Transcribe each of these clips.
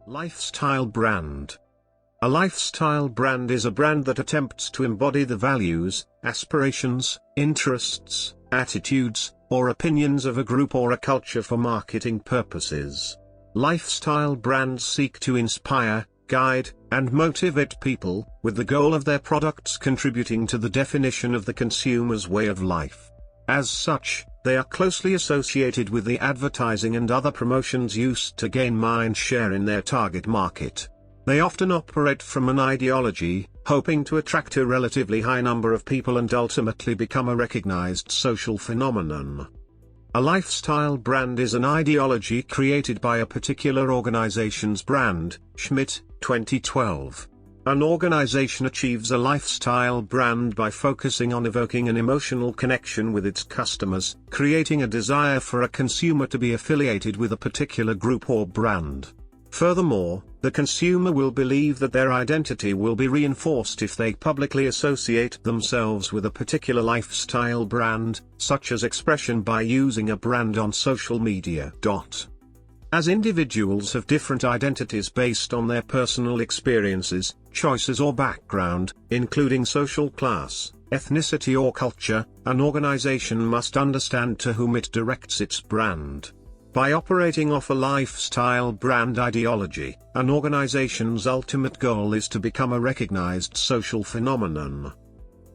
Lifestyle brand. A lifestyle brand is a brand that attempts to embody the values, aspirations, interests, attitudes, or opinions of a group or a culture for marketing purposes. Lifestyle brands seek to inspire, guide, and motivate people, with the goal of their products contributing to the definition of the consumer's way of life. As such, they are closely associated with the advertising and other promotions used to gain mind share in their target market. They often operate from an ideology, hoping to attract a relatively high number of people and ultimately become a recognized social phenomenon. A lifestyle brand is an ideology created by a particular organization's brand. Schmidt, 2012. An organization achieves a lifestyle brand by focusing on evoking an emotional connection with its customers, creating a desire for a consumer to be affiliated with a particular group or brand. Furthermore, the consumer will believe that their identity will be reinforced if they publicly associate themselves with a particular lifestyle brand, such as expression by using a brand on social media. As individuals have different identities based on their personal experiences, choices or background, including social class, ethnicity or culture, an organization must understand to whom it directs its brand. By operating off a lifestyle brand ideology, an organization's ultimate goal is to become a recognized social phenomenon.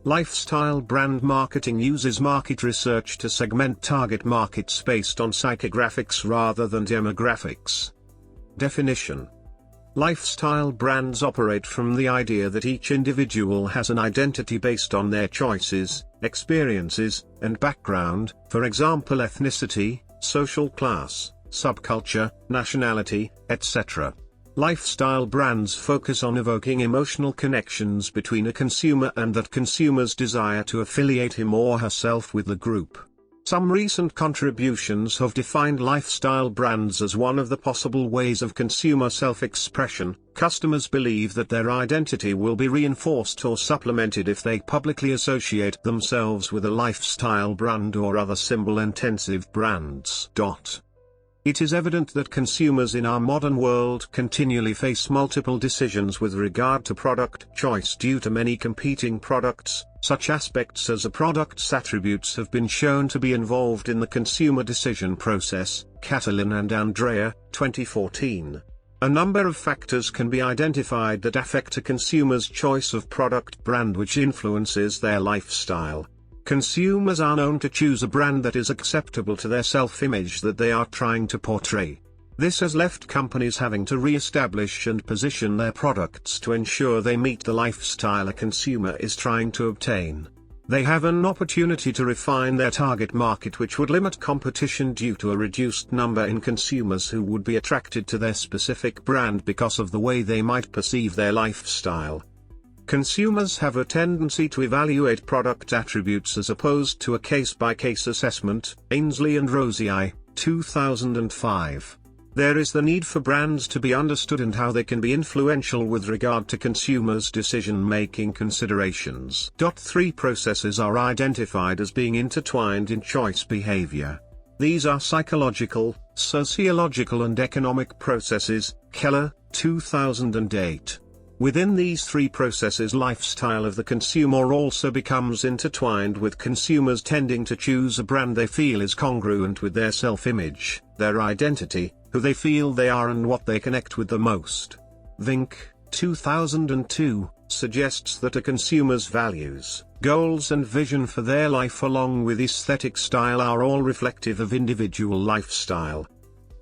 Lifestyle brand marketing uses market research to segment target markets based on psychographics rather than demographics. Definition: lifestyle brands operate from the idea that each individual has an identity based on their choices, experiences, and background, for example ethnicity, social class, subculture, nationality, etc. Lifestyle brands focus on evoking emotional connections between a consumer and that consumer's desire to affiliate him or herself with the group. Some recent contributions have defined lifestyle brands as one of the possible ways of consumer self-expression. Customers believe that their identity will be reinforced or supplemented if they publicly associate themselves with a lifestyle brand or other symbol-intensive brands. It is evident that consumers in our modern world continually face multiple decisions with regard to product choice due to many competing products. Such aspects as a product's attributes have been shown to be involved in the consumer decision process. Catalin and Andrea, 2014. A number of factors can be identified that affect a consumer's choice of product brand, which influences their lifestyle. Consumers are known to choose a brand that is acceptable to their self-image that they are trying to portray. This has left companies having to re-establish and position their products to ensure they meet the lifestyle a consumer is trying to obtain. They have an opportunity to refine their target market, which would limit competition due to a reduced number in consumers who would be attracted to their specific brand because of the way they might perceive their lifestyle. Consumers have a tendency to evaluate product attributes as opposed to a case-by-case assessment. Ainsley and Rosie, 2005. There is the need for brands to be understood and how they can be influential with regard to consumers' decision-making considerations. 3 processes are identified as being intertwined in choice behavior. These are psychological, sociological and economic processes. Keller, 2008. Within these 3 processes, lifestyle of the consumer also becomes intertwined with consumers tending to choose a brand they feel is congruent with their self-image, their identity, who they feel they are and what they connect with the most. Vink, 2002, suggests that a consumer's values, goals and vision for their life along with aesthetic style are all reflective of individual lifestyle.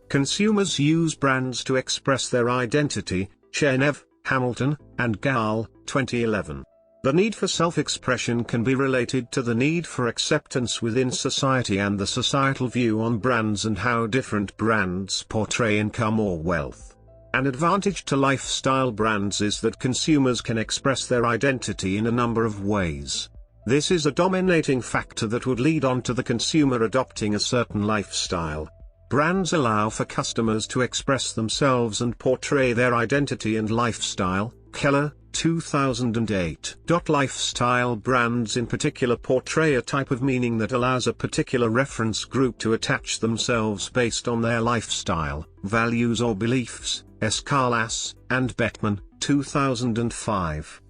Consumers use brands to express their identity. Chernev, Hamilton, and Gall, 2011. The need for self-expression can be related to the need for acceptance within society and the societal view on brands and how different brands portray income or wealth. An advantage to lifestyle brands is that consumers can express their identity in a number of ways. This is a dominating factor that would lead on to the consumer adopting a certain lifestyle. Brands allow for customers to express themselves and portray their identity and lifestyle. Keller, 2008. Lifestyle brands in particular portray a type of meaning that allows a particular reference group to attach themselves based on their lifestyle, values or beliefs. Escalas and Bettman, 2005.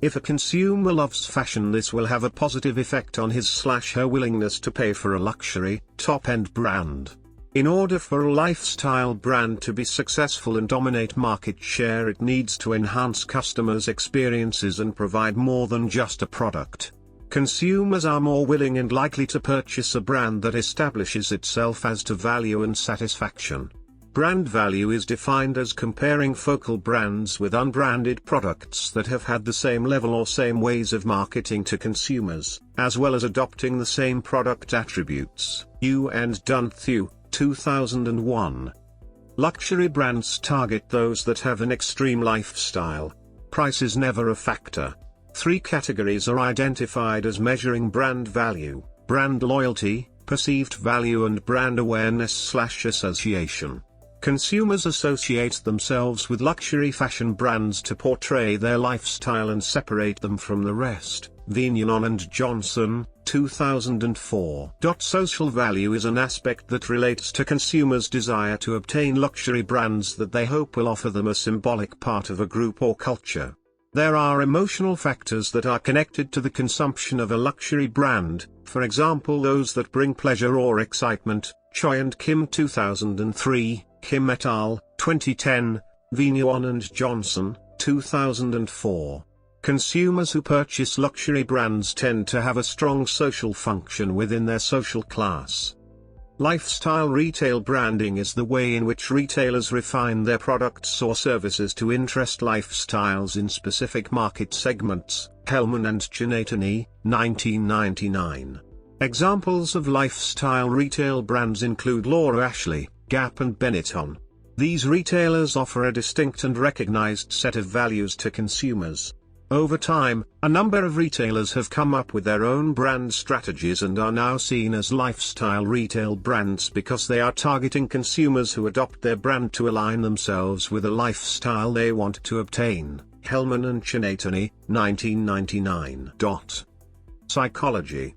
If a consumer loves fashion, this will have a positive effect on his/her willingness to pay for a luxury, top-end brand. In order for a lifestyle brand to be successful and dominate market share, it needs to enhance customers' experiences and provide more than just a product. Consumers are more willing and likely to purchase a brand that establishes itself as to value and satisfaction. Brand value is defined as comparing focal brands with unbranded products that have had the same level or same ways of marketing to consumers, as well as adopting the same product attributes. Yu and Dunthew, 2001. Luxury brands target those that have an extreme lifestyle. Price is never a factor. 3 categories are identified as measuring brand value: brand loyalty, perceived value, and brand awareness/association. Consumers associate themselves with luxury fashion brands to portray their lifestyle and separate them from the rest. Vignon and Johnson, 2004. Social value is an aspect that relates to consumers' desire to obtain luxury brands that they hope will offer them a symbolic part of a group or culture. There are emotional factors that are connected to the consumption of a luxury brand, for example those that bring pleasure or excitement. Choi and Kim, 2003, Kim et al., 2010, Vignon and Johnson, 2004. Consumers who purchase luxury brands tend to have a strong social function within their social class. Lifestyle retail branding is the way in which retailers refine their products or services to interest lifestyles in specific market segments. Hellman and Chinatani, 1999. Examples of lifestyle retail brands include Laura Ashley, Gap and Benetton. These retailers offer a distinct and recognized set of values to consumers. Over time, a number of retailers have come up with their own brand strategies and are now seen as lifestyle retail brands because they are targeting consumers who adopt their brand to align themselves with a lifestyle they want to obtain. Hellman and Chinatani, 1999. Psychology.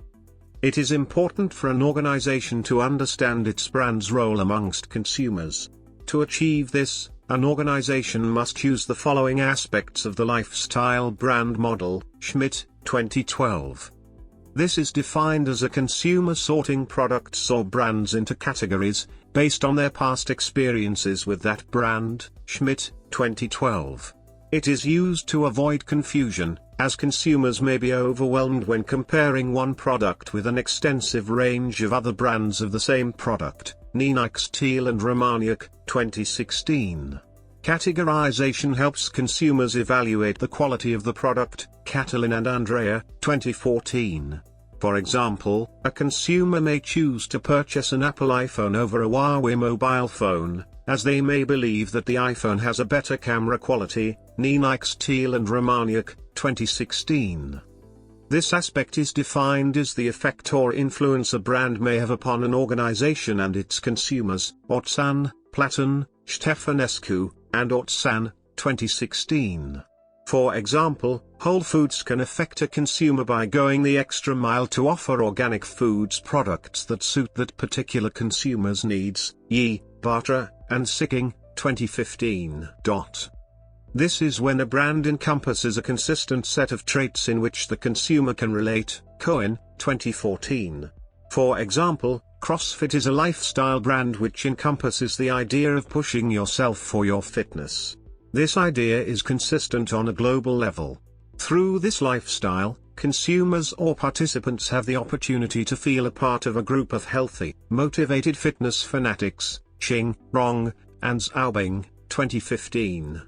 It is important for an organization to understand its brand's role amongst consumers. To achieve this, an organization must use the following aspects of the lifestyle brand model. Schmidt, 2012. This is defined as a consumer sorting products or brands into categories, based on their past experiences with that brand. Schmidt, 2012. It is used to avoid confusion, as consumers may be overwhelmed when comparing one product with an extensive range of other brands of the same product. Nienix, Thiel and Romaniuk, 2016. Categorization helps consumers evaluate the quality of the product. Catalin and Andrea, 2014. For example, a consumer may choose to purchase an Apple iPhone over a Huawei mobile phone, as they may believe that the iPhone has a better camera quality. Nienix, Thiel and Romaniuk, 2016. This aspect is defined as the effect or influence a brand may have upon an organization and its consumers. Otzan, Platon, Stefanescu, and Otzan, 2016. For example, Whole Foods can affect a consumer by going the extra mile to offer organic foods products that suit that particular consumer's needs. Yi, Bartra, and Sicking, 2015. This is when a brand encompasses a consistent set of traits in which the consumer can relate. Cohen, 2014. For example, CrossFit is a lifestyle brand which encompasses the idea of pushing yourself for your fitness. This idea is consistent on a global level. Through this lifestyle, consumers or participants have the opportunity to feel a part of a group of healthy, motivated fitness fanatics. Ching, Rong, and Zhaobing, 2015.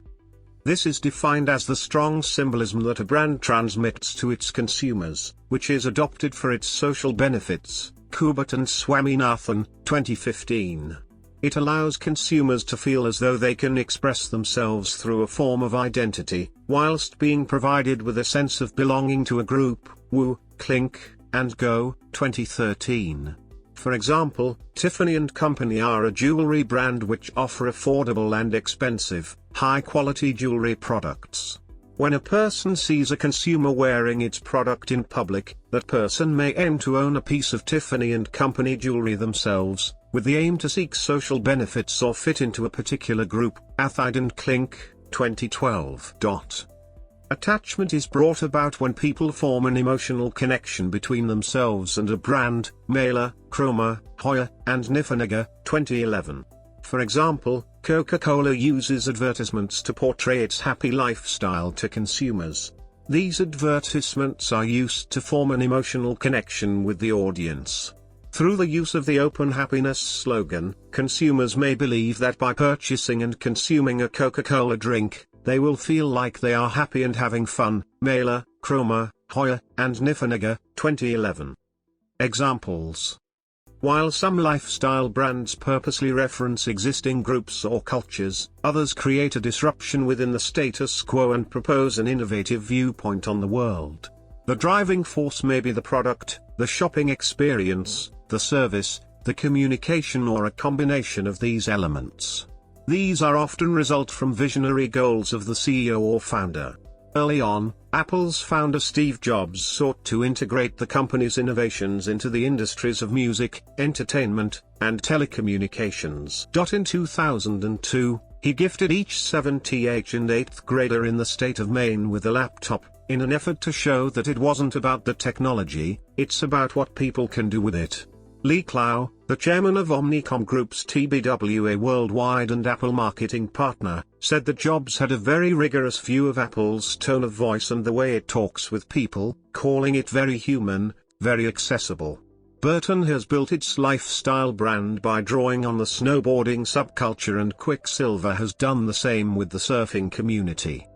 This is defined as the strong symbolism that a brand transmits to its consumers, which is adopted for its social benefits. Kubert and Swaminathan, 2015. It allows consumers to feel as though they can express themselves through a form of identity, whilst being provided with a sense of belonging to a group. Wu, Klink, and Go, 2013. For example, Tiffany & Company are a jewelry brand which offer affordable and expensive, high-quality jewelry products. When a person sees a consumer wearing its product in public, that person may aim to own a piece of Tiffany & Company jewelry themselves, with the aim to seek social benefits or fit into a particular group. Athide and Klink, 2012. Attachment is brought about when people form an emotional connection between themselves and a brand. Mailer, Chroma, Hoyer, and Niffenegger, 2011. For example, Coca-Cola uses advertisements to portray its happy lifestyle to consumers. These advertisements are used to form an emotional connection with the audience. Through the use of the Open Happiness slogan, consumers may believe that by purchasing and consuming a Coca-Cola drink, they will feel like they are happy and having fun. Mailer, Chroma, Hoyer, and Niffenegger, 2011. Examples. While some lifestyle brands purposely reference existing groups or cultures, others create a disruption within the status quo and propose an innovative viewpoint on the world. The driving force may be the product, the shopping experience, the service, the communication, or a combination of these elements. These are often result from visionary goals of the CEO or founder. Early on, Apple's founder Steve Jobs sought to integrate the company's innovations into the industries of music, entertainment, and telecommunications. In 2002, he gifted each 7th and 8th grader in the state of Maine with a laptop, in an effort to show that it wasn't about the technology, it's about what people can do with it. Lee Clow, the chairman of Omnicom Group's TBWA Worldwide and Apple marketing partner, said that Jobs had a very rigorous view of Apple's tone of voice and the way it talks with people, calling it very human, very accessible. Burton has built its lifestyle brand by drawing on the snowboarding subculture, and Quicksilver has done the same with the surfing community.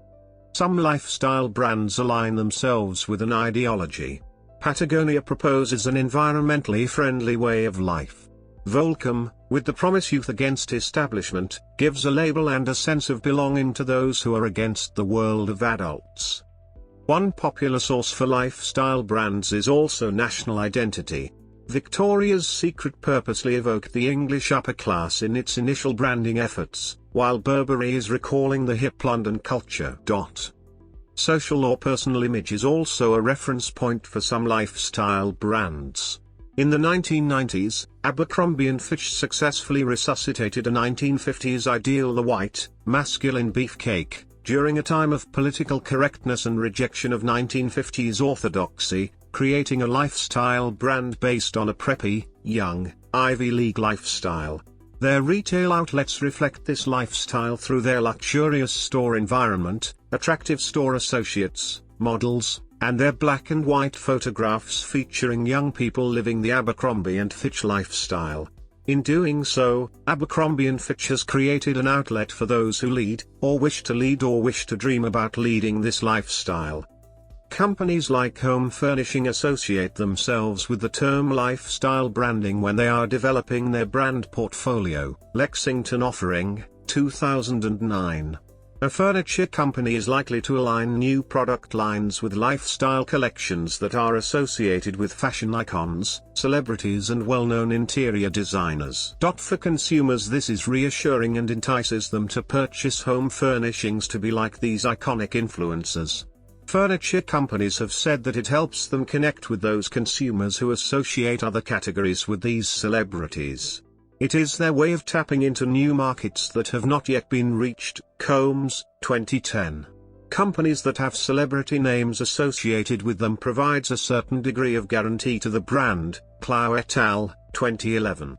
Some lifestyle brands align themselves with an ideology. Patagonia proposes an environmentally friendly way of life. Volcom, with the promise Youth Against Establishment, gives a label and a sense of belonging to those who are against the world of adults. One popular source for lifestyle brands is also national identity. Victoria's Secret purposely evoked the English upper class in its initial branding efforts, while Burberry is recalling the hip London culture. Social or personal image is also a reference point for some lifestyle brands. In the 1990s, Abercrombie & Fitch successfully resuscitated a 1950s ideal, the white, masculine beefcake, during a time of political correctness and rejection of 1950s orthodoxy, creating a lifestyle brand based on a preppy, young, Ivy League lifestyle. Their retail outlets reflect this lifestyle through their luxurious store environment, attractive store associates, models, and their black and white photographs featuring young people living the Abercrombie & Fitch lifestyle. In doing so, Abercrombie & Fitch has created an outlet for those who lead, or wish to dream about leading this lifestyle. Companies like Home Furnishing associate themselves with the term lifestyle branding when they are developing their brand portfolio. Lexington Offering, 2009. A furniture company is likely to align new product lines with lifestyle collections that are associated with fashion icons, celebrities, and well-known interior designers. For consumers, this is reassuring and entices them to purchase home furnishings to be like these iconic influencers. Furniture companies have said that it helps them connect with those consumers who associate other categories with these celebrities. It is their way of tapping into new markets that have not yet been reached. Combs, 2010. Companies that have celebrity names associated with them provides a certain degree of guarantee to the brand. Clow et al., 2011.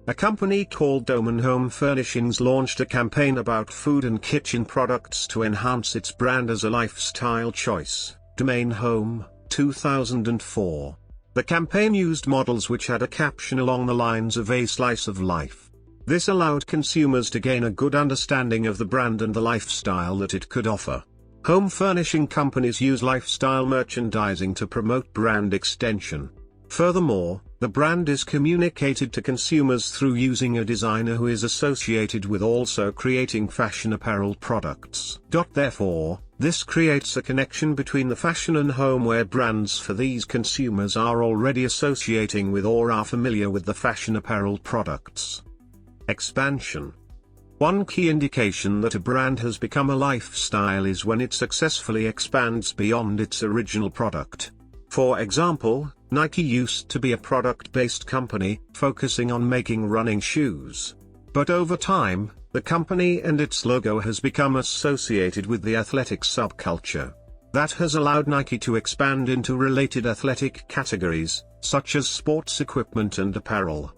A company called Doman Home Furnishings launched a campaign about food and kitchen products to enhance its brand as a lifestyle choice. Domain Home, 2004. The campaign used models which had a caption along the lines of "a slice of life." This allowed consumers to gain a good understanding of the brand and the lifestyle that it could offer. Home furnishing companies use lifestyle merchandising to promote brand extension. Furthermore, the brand is communicated to consumers through using a designer who is associated with also creating fashion apparel products. Therefore, this creates a connection between the fashion and homeware brands, for these consumers are already associating with or are familiar with the fashion apparel products. Expansion. One key indication that a brand has become a lifestyle is when it successfully expands beyond its original product. For example, Nike used to be a product-based company, focusing on making running shoes. But over time, the company and its logo has become associated with the athletic subculture. That has allowed Nike to expand into related athletic categories, such as sports equipment and apparel.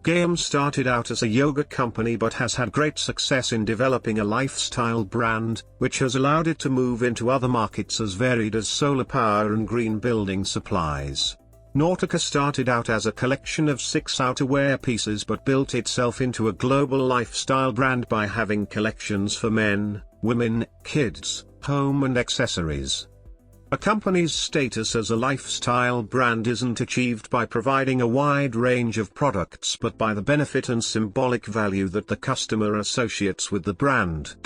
GAM started out as a yoga company but has had great success in developing a lifestyle brand, which has allowed it to move into other markets as varied as solar power and green building supplies. Nautica started out as a collection of 6 outerwear pieces but built itself into a global lifestyle brand by having collections for men, women, kids, home and accessories. A company's status as a lifestyle brand isn't achieved by providing a wide range of products but by the benefit and symbolic value that the customer associates with the brand.